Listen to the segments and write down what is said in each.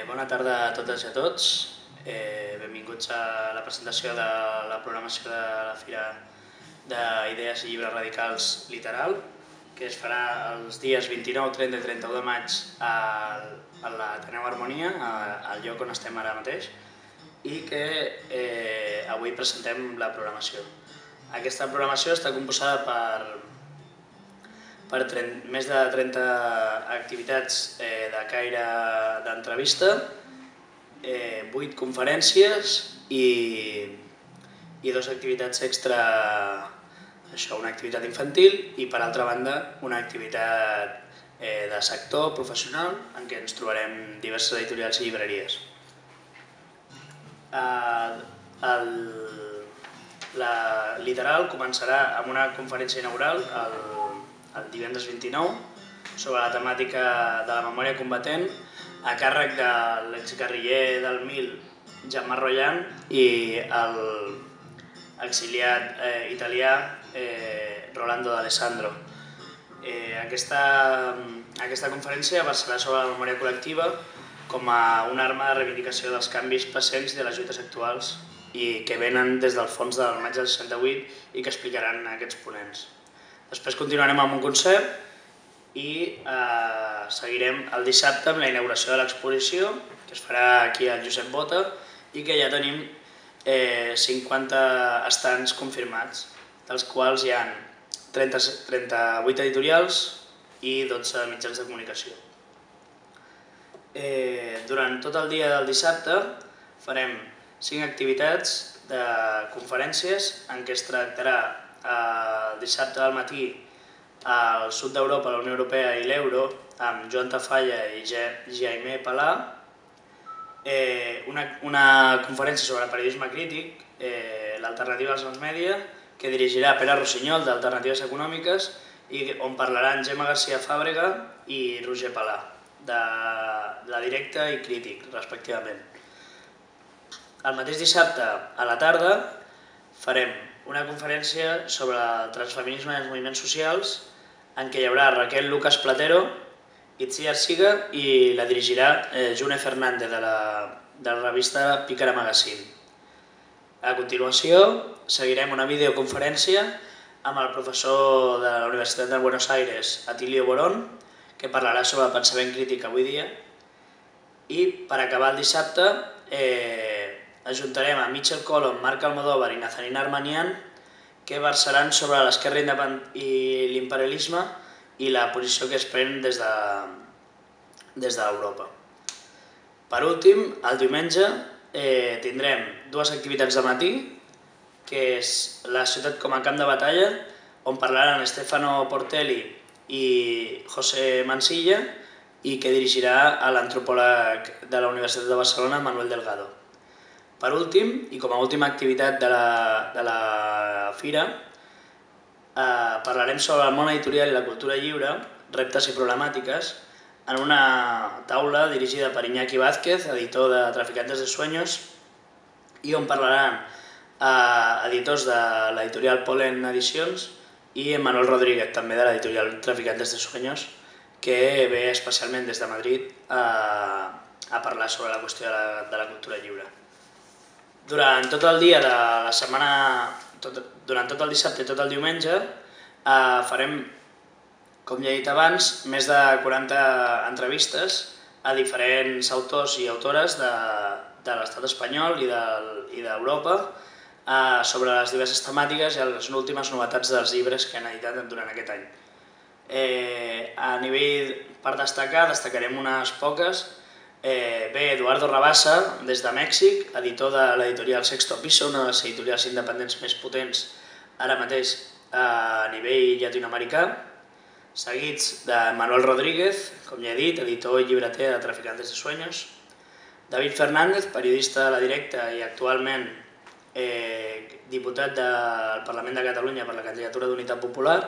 Bona tarda a totes i a tots. Benvinguts a la presentació de la programació de la Fira d'Idees i Llibres Radicals Literal, que es farà els dies 29, 30 i 31 de maig a l'Ateneu Harmonia, al lloc on estem ara mateix, i que avui presentem la programació. Aquesta programació està composada per més de 30 activitats de caire d'entrevista, 8 conferències i 2 activitats extra, una activitat infantil i, per altra banda, una activitat de sector professional en què ens trobarem diverses editorials i llibreries. La Literal començarà amb una conferència inaugural el divendres 29 sobre la temàtica de la memòria combatent a càrrec de l'exguerriller del MIL Jean-Marc Rolland i l'exiliat italià Rolando D'Alessandro. Aquesta conferència versarà sobre la memòria col·lectiva com a una arma de reivindicació dels canvis presents i de les lluites actuals i que venen des del fons del maig del 68 i que explicaran aquests ponents. Després continuarem amb un concert i seguirem el dissabte amb la inauguració de l'exposició, que es farà aquí al Josep Bota, i que ja tenim 50 estands confirmats, dels quals hi ha 38 editorials i 12 mitjans de comunicació. Durant tot el dia del dissabte farem 5 activitats de conferències en què es tractarà el dissabte al matí al sud d'Europa, la Unió Europea i l'euro, amb Joan Tafalla i Jaime Palà, una conferència sobre periodisme crític, l'alternativa als nous mèdia, que dirigirà Pere Rossinyol d'Alternatives Econòmiques i on parlaran Gemma García Fàbrega i Roger Palà, de directe i crític, respectivament. El mateix dissabte a la tarda farem una conferència sobre el transfeminisme i els moviments socials en què hi haurà Raquel Lucas Platero, Itziar Siga i la dirigirà June Fernández de la revista Pícara Magazine. A continuació seguirem una videoconferència amb el professor de la Universitat de Buenos Aires, Atilio Borón, que parlarà sobre el pensament crític avui dia. I per acabar el dissabte ajuntarem a Michel Colom, Marc Almodóvar i Nazanin Armanian, que versaran sobre l'esquerra i l'imperialisme i la posició que es pren des d'Europa. Per últim, el diumenge tindrem 2 activitats de matí, que és la ciutat com a camp de batalla, on parlaran Stefano Portelli i José Mansilla i que dirigirà l'antropòleg de la Universitat de Barcelona, Manuel Delgado. Per últim, i com a última activitat de la fira, parlarem sobre el món editorial i la cultura lliure, reptes i problemàtiques, en una taula dirigida per Iñaki Vázquez, editor de Traficantes de Sueños, i on parlaran editors de l'editorial Polen Edicions i Manuel Rodríguez, també de l'editorial Traficantes de Sueños, que ve especialment des de Madrid a parlar sobre la qüestió de la cultura lliure. Durant tot el dia de la setmana, durant tot el dissabte i tot el diumenge, farem, com ja he dit abans, més de 40 entrevistes a diferents autors i autores de l'estat espanyol i d'Europa sobre les diverses temàtiques i les últimes novetats dels llibres que han editat durant aquest any. A nivell per destacarem unes poques. Ve Eduardo Rabassa, des de Mèxic, editor de l'editorial Sexto Piso, una de les editorials independents més potents ara mateix a nivell llatinoamericà, seguits de Manuel Rodríguez, com ja he dit, editor i llibreter de Traficantes de Sueños, David Fernández, periodista de La Directa i actualment diputat del Parlament de Catalunya per la candidatura d'Unitat Popular,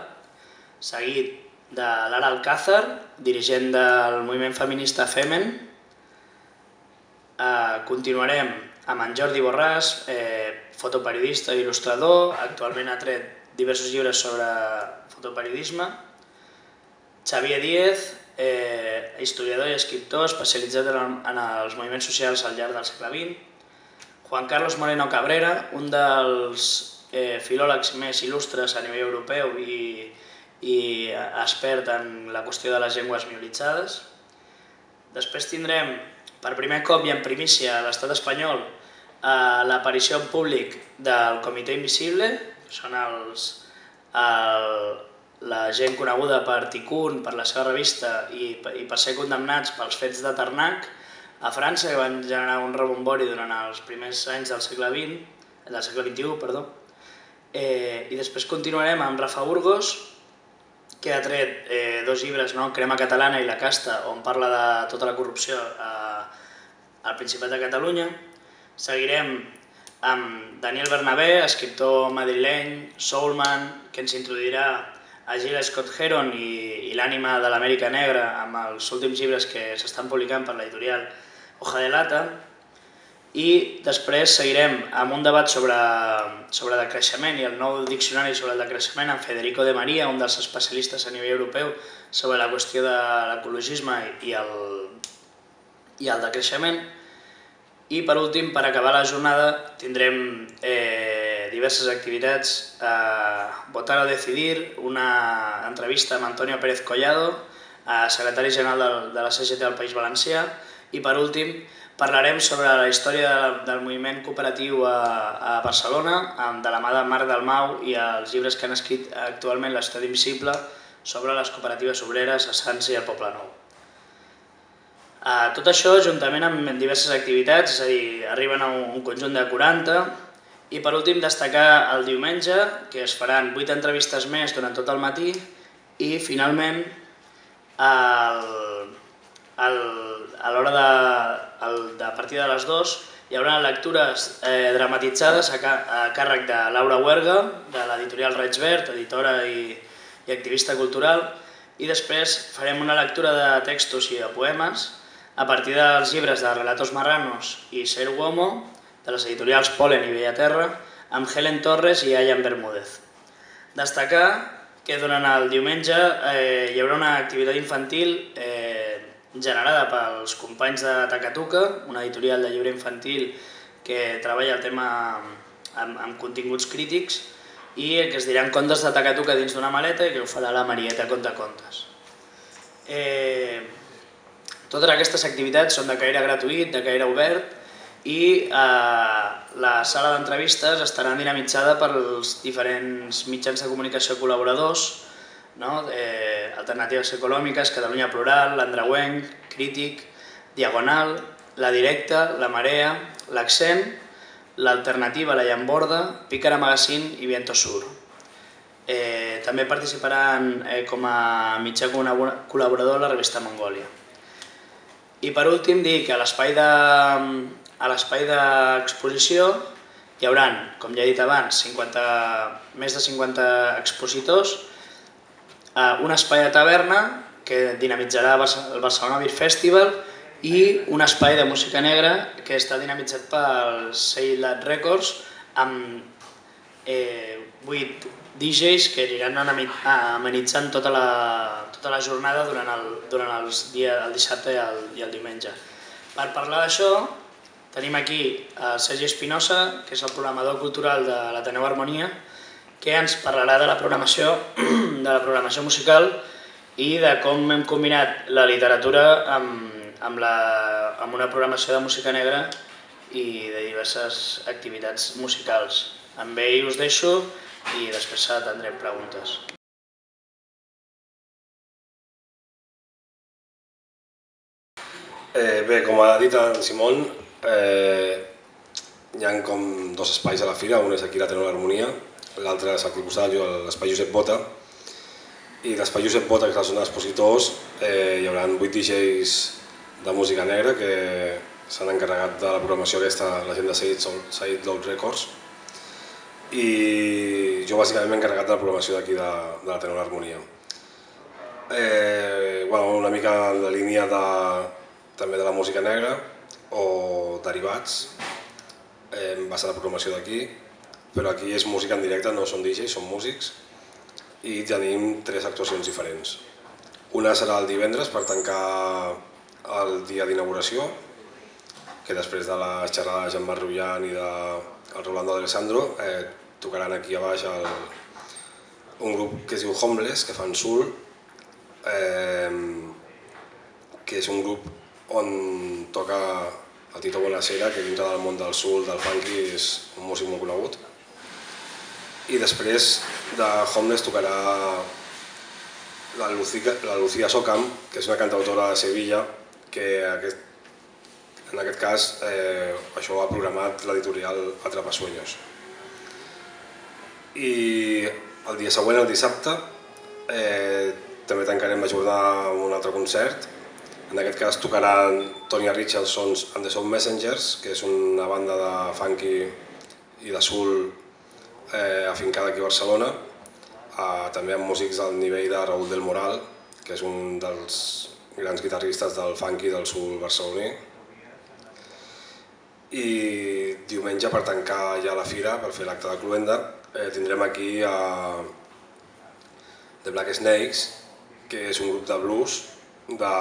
seguit de Lara Alcázar, dirigent del moviment feminista Femen. Continuarem amb en Jordi Borràs, fotoperiodista i il·lustrador, actualment ha tret diversos llibres sobre fotoperiodisme, Xavier Díez, historiador i escriptor especialitzat en els moviments socials al llarg del segle XX. Juan Carlos Moreno Cabrera, un dels filòlegs més il·lustres a nivell europeu i expert en la qüestió de les llengües minoritzades. Després tindrem, per primer cop i en primícia a l'estat espanyol, l'aparició en públic del Comitè Invisible, que són la gent coneguda per Tikkun, per la seva revista i per ser condemnats pels fets de Tarnac a França, que van generar un rebombori durant els primers anys del segle XXI. I després continuarem amb Rafa Burgos, que ha tret dos llibres, Crema Catalana i La Casta, on parla de tota la corrupció al Principat de Catalunya. Seguirem amb Daniel Bernabé, escriptor madrileny, soulman, que ens introduirà a Gil Scott Heron i l'ànima de l'Amèrica Negra amb els últims llibres que s'estan publicant per l'editorial Hoja de Lata. I després seguirem amb un debat sobre decreixement i el nou diccionari sobre el decreixement amb Federico de María, un dels especialistes a nivell europeu sobre la qüestió de l'ecologisme i el decreixement. I per últim, per acabar la jornada, tindrem diverses activitats. Votar o decidir, una entrevista amb Antonio Pérez Collado, secretari general de la CGT del País Valencià. I per últim, parlarem sobre la història del moviment cooperatiu a Barcelona, de la mà de Marc Dalmau i els llibres que han escrit actualment l'Estat Invisible sobre les cooperatives obreres a Sants i al Poble Nou. Tot això, juntament amb diverses activitats, és a dir, arriben a un conjunt de 40, i per últim destacar el diumenge, que es faran 8 entrevistes més durant tot el matí, i finalment, a l'hora de partir de les 2, hi haurà lectures dramatitzades a càrrec de Laura Huerga, de l'editorial Raig Verd, editora i activista cultural, i després farem una lectura de textos i de poemes a partir dels llibres de Relatos Marranos i Ser Uomo, de les editorials Polen i Bellaterra, amb Helen Torres i Ayan Bermúdez. Destacar que durant el diumenge hi haurà una activitat infantil generada pels companys de Takatuka, una editorial de llibre infantil que treballa el tema amb continguts crítics i que es diran contes de Takatuka dins d'una maleta i que ho farà la Marieta Contacontes. Totes aquestes activitats són de caire gratuït, de caire obert, i la sala d'entrevistes estarà dinamitzada pels diferents mitjans de comunicació col·laboradors, Alternatives Econòmiques, Catalunya Plural, l'Andreuenc, Crític, Diagonal, La Directa, La Marea, l'Accent, l'Alternativa, la Llamborda, Pícara Magazine i Viento Sur. També participaran com a mitjà col·laborador la revista Mongòlia. I per últim dir que a l'espai d'exposició hi haurà, com ja he dit abans, més de 50 expositors, un espai de taverna que dinamitzarà el Barcelona Beer Festival i un espai de música negra que està dinamitzat pel Seilat Records amb 8 DJs que aniran amenitzant tota la jornada durant el dissabte i el diumenge. Per parlar d'això tenim aquí el Sergi Espinosa, que és el programador cultural de l'Ateneu Harmonia, que ens parlarà de la programació musical i de com hem combinat la literatura amb una programació de música negra i de diverses activitats musicals. Amb ell us deixo i després atendrem preguntes. Bé, com ha dit en Simon, hi ha com 2 espais a la fira, un és aquí a l'Ateneu Harmonia, l'altre és aquí costat, l'espai Josep Bota, i l'espai Josep Bota, que són expositors, hi haurà 8 DJs de música negra que s'han encarregat de la programació aquesta, la gent de Said Loud Records, i jo bàsicament m'he encarregat de la programació d'aquí de l'Ateneu Harmonia. Una mica en la línia també de la música negra o derivats, va ser la programació d'aquí, però aquí és música en directe, no són DJs, són músics, i tenim 3 actuacions diferents. Una serà el divendres per tancar el dia d'inauguració, que després de la xerrada de Jean-Marc Rullan i del Rolando Alessandro tocaran aquí a baix un grup que es diu Homeless, que fan soul, que és un grup on toca el Tito Bonasera, que dintre del món del soul, del funky, és un músic molt conegut. I després de Homeless tocarà la Lucía Socam, que és una cantautora de Sevilla, que en aquest cas això ho ha programat l'editorial Atrapasueños. I el dia següent, el dissabte, també tancarem la jornada amb un altre concert. En aquest cas tocaran Tonya Richardson's and the Soul Messengers, que és una banda de funky i de soul afincada aquí a Barcelona, també amb músics al nivell de Raúl del Moral, que és un dels grans guitarristes del funky i del soul barceloní. I diumenge, per tancar ja la fira, per fer l'acte de cloenda, tindrem aquí The Black Snakes, que és un grup de blues de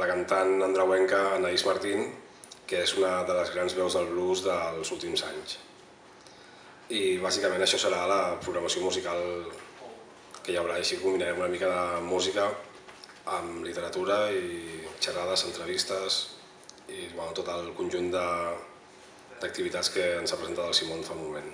la cantant andreuenca Anaïs Martín, que és una de les grans veus del blues dels últims anys. I bàsicament això serà la programació musical que hi haurà, així combinarem una mica de música amb literatura i xerrades, entrevistes i tot el conjunt d'activitats que ens ha presentat el Simón fa un moment.